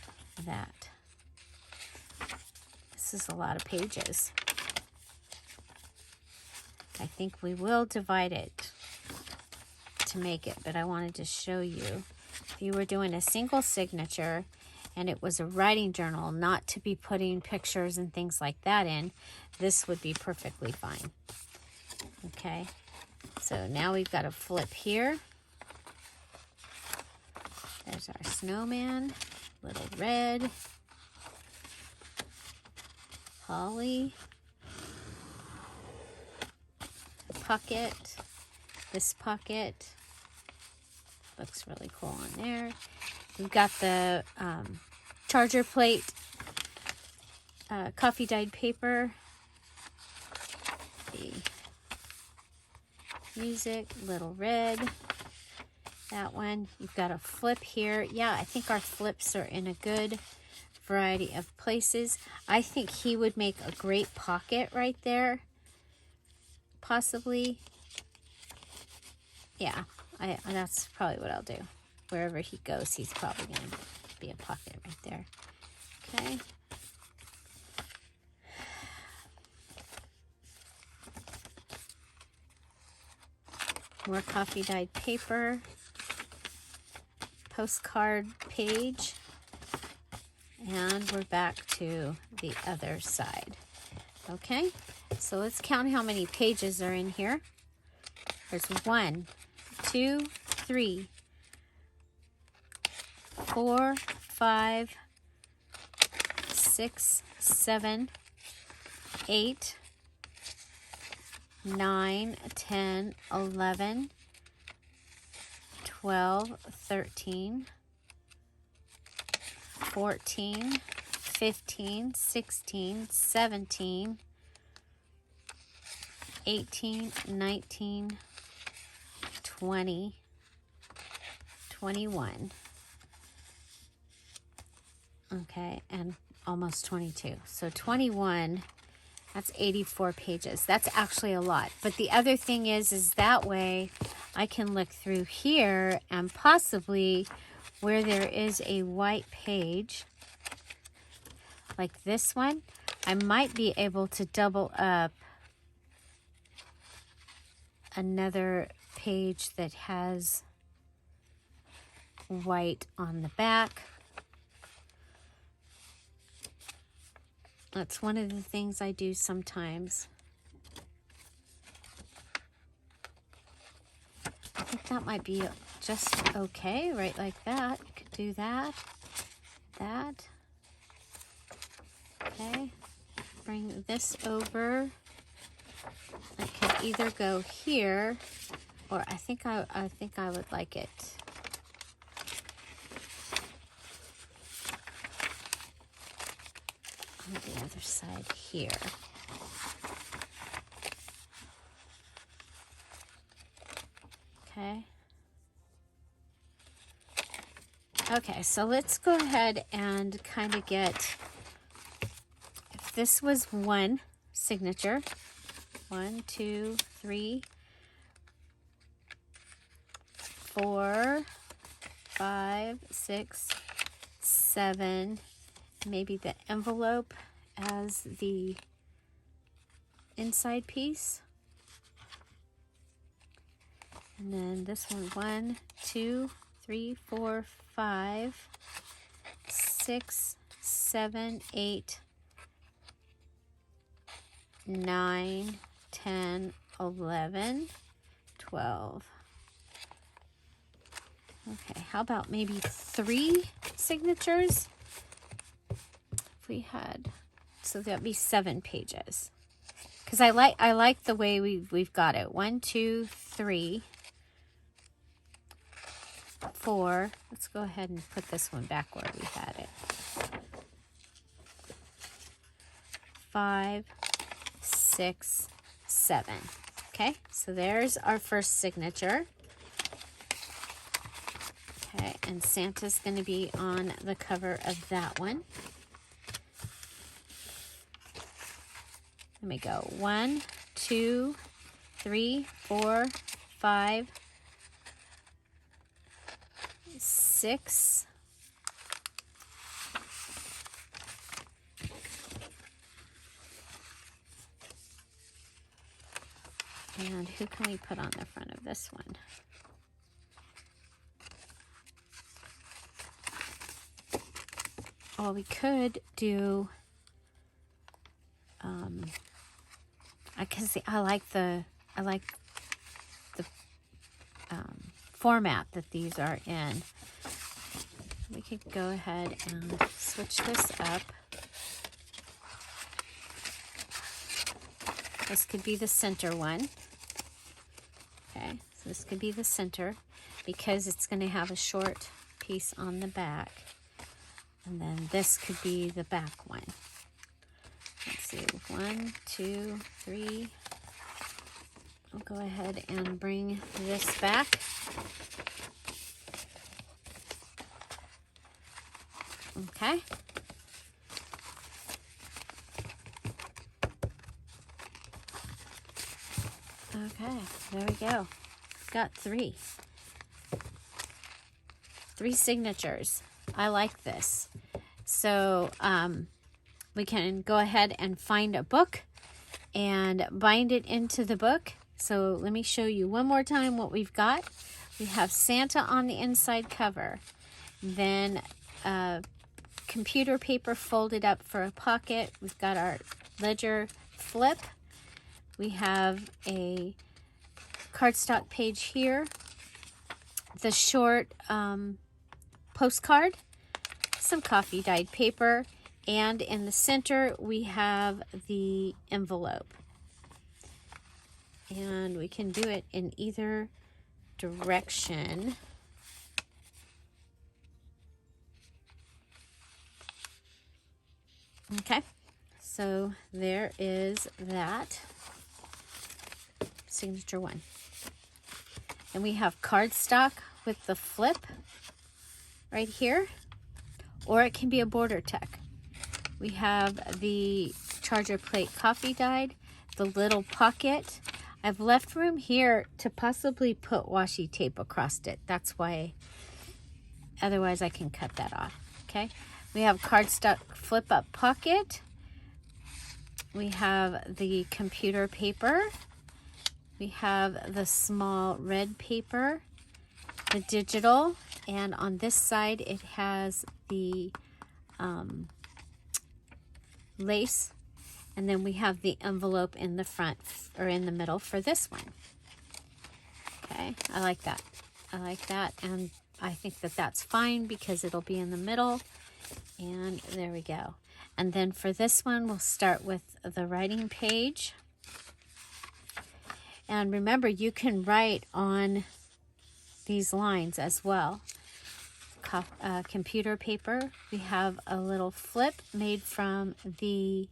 This is a lot of pages. I think we will divide it to make it, but I wanted to show you. If you were doing a single signature and it was a writing journal, not to be putting pictures and things like that in, this would be perfectly fine. Okay, so now we've got a flip here. There's our snowman, little red, holly, pocket, this pocket, looks really cool on there. We've got the charger plate, coffee dyed paper, the music, little red, that one. You've got a flip here. Yeah, I think our flips are in a good variety of places. I think he would make a great pocket right there, possibly. Yeah, that's probably what I'll do. Wherever he goes, he's probably going to be a pocket right there. Okay. More coffee dyed paper, postcard page, and we're back to the other side. Okay, so let's count how many pages are in here. There's 1, 2, 3, 4, 5, 6, 7, 8, 9, 10, 11, 12, 13, 14, 15, 16, 17, 18, 19, 20, 21. Okay, and almost 22. So 21, that's 84 pages. That's actually a lot. But the other thing is that way I can look through here and possibly where there is a white page, like this one, I might be able to double up another page that has white on the back. That's one of the things I do sometimes. I think that might be just okay, right like that. You could do that, that. Okay, bring this over. I could either go here, or I think I would like it. On the other side here. Okay. Okay, so let's go ahead and kind of get, if this was one signature, 1, 2, 3, 4, 5, 6, 7, maybe the envelope as the inside piece. And then this one, 1, 2, 3, 4, 5, 6, 7, 8, 9, 10, 11, 12. Okay, how about maybe 3 signatures? If we had, so that'd be 7 pages. Because I like the way we've got it. 1, 2, 3, 4. Let's go ahead and put this one back where we had it. 5, 6, 7. Okay, so there's our first signature. Okay, and Santa's going to be on the cover of that one. Let me go 1, 2, 3, 4, 5, 6, 7. And who can we put on the front of this one? Well, we could do, because I like the format that these are in. We could go ahead and switch this up. This could be the center one. Okay, so this could be the center because it's going to have a short piece on the back. And then this could be the back one. Let's see, 1, 2, 3. I'll go ahead and bring this back. Okay. Okay, there we go. Got 3. 3 signatures. I like this. So we can go ahead and find a book and bind it into the book. So let me show you one more time what we've got. We have Santa on the inside cover. Then computer paper folded up for a pocket. We've got our ledger flip. We have a cardstock page here. The short postcard, some coffee dyed paper, and in the center we have the envelope. And we can do it in either direction. Okay, so there is that signature one. And we have cardstock with the flip right here, or it can be a border tuck. We have the charger plate coffee dyed, the little pocket. I've left room here to possibly put washi tape across it. That's why, otherwise I can cut that off. Okay, we have cardstock flip up pocket. We have the computer paper. We have the small red paper, the digital, and on this side it has the lace, and then we have the envelope in the front or in the middle for this one. Okay, I like that. I like that, and I think that that's fine because it'll be in the middle. And there we go. And then for this one, we'll start with the writing page. And remember, you can write on these lines as well. Computer paper. We have a little flip made from the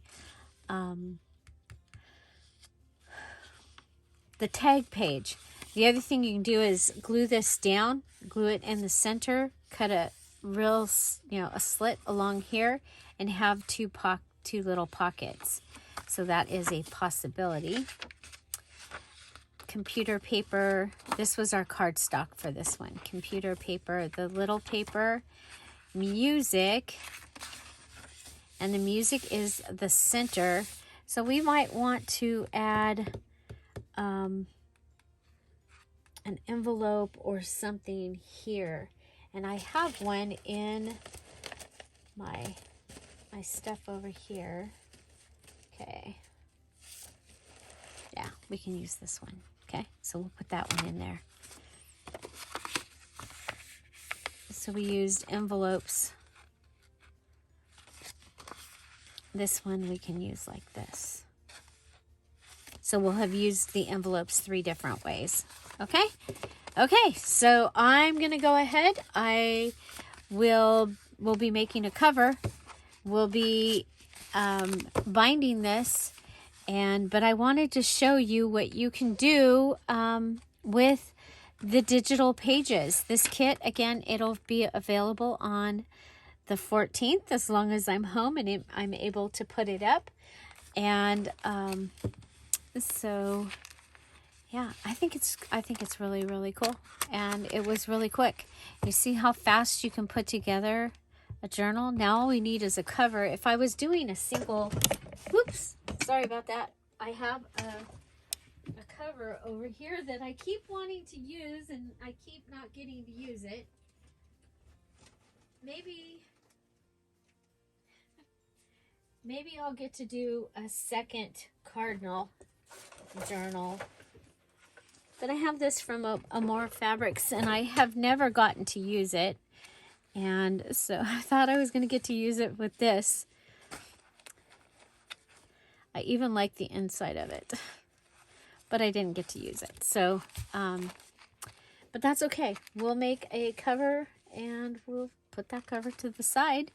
tag page. The other thing you can do is glue this down, glue it in the center, cut a real, a slit along here, and have two little pockets. So that is a possibility. Computer paper. This was our cardstock for this one. Computer paper, the little paper, music, and the music is the center. So we might want to add an envelope or something here. And I have one in my stuff over here. Okay. Yeah, we can use this one. Okay, so we'll put that one in there. So we used envelopes. This one we can use like this. So we'll have used the envelopes 3 different ways. Okay? Okay, so I'm going to go ahead. We'll be making a cover. We'll be binding this. But I wanted to show you what you can do with the digital pages. This kit, again, it'll be available on the 14th as long as I'm home and I'm able to put it up. And so yeah, I think it's really, really cool. And it was really quick. You see how fast you can put together a journal? Now all we need is a cover. If I was doing a single, whoops, sorry about that. I have a cover over here that I keep wanting to use and I keep not getting to use it. Maybe I'll get to do a second cardinal journal. But I have this from Amore Fabrics and I have never gotten to use it. And so I thought I was going to get to use it with this. I even like the inside of it, but I didn't get to use it. So, but that's okay. We'll make a cover and we'll put that cover to the side.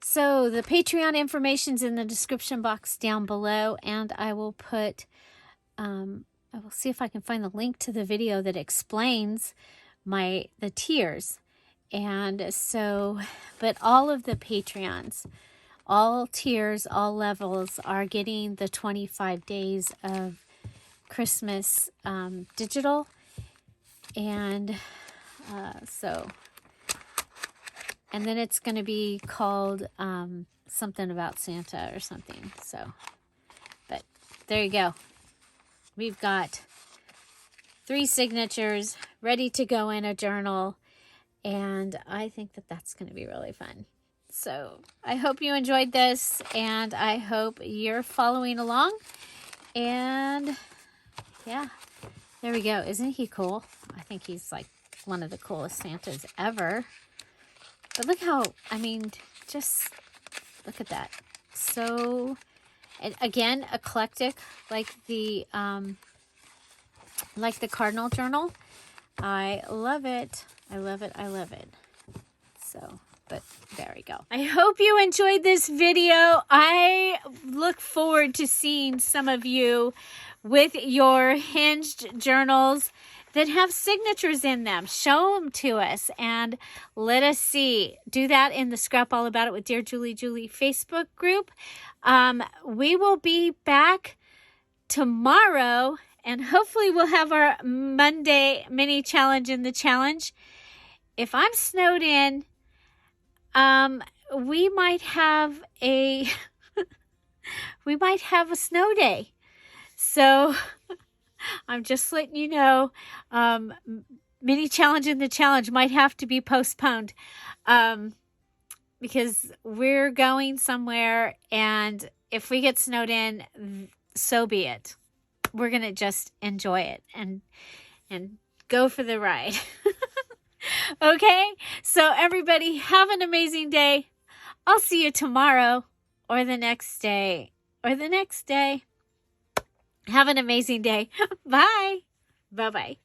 So the Patreon information's in the description box down below, and I will put, I will see if I can find the link to the video that explains the tiers. And so, but all of the Patreons, all tiers, all levels are getting the 25 days of Christmas digital. And so, and then it's going to be called something about Santa or something. So, but there you go. We've got 3 signatures ready to go in a journal. And I think that that's going to be really fun. So I hope you enjoyed this, and I hope you're following along. And yeah, there we go. Isn't he cool? I think he's like one of the coolest Santas ever. But look how, I mean, just look at that. So, and again, eclectic, like the Cardinal Journal. I love it. I love it. I love it. So, but there we go. I hope you enjoyed this video. I look forward to seeing some of you with your HiNgE journals that have signatures in them. Show them to us and let us see. Do that in the Scrap All About It with Dear Julie Facebook group. We will be back tomorrow, and hopefully we'll have our Monday mini challenge in the challenge. If I'm snowed in, we might have a snow day. So I'm just letting you know, mini challenge in the challenge might have to be postponed, because we're going somewhere, and if we get snowed in, so be it. We're going to just enjoy it and go for the ride. Okay, so everybody have an amazing day. I'll see you tomorrow or the next day or the next day. Have an amazing day. Bye. Bye-bye.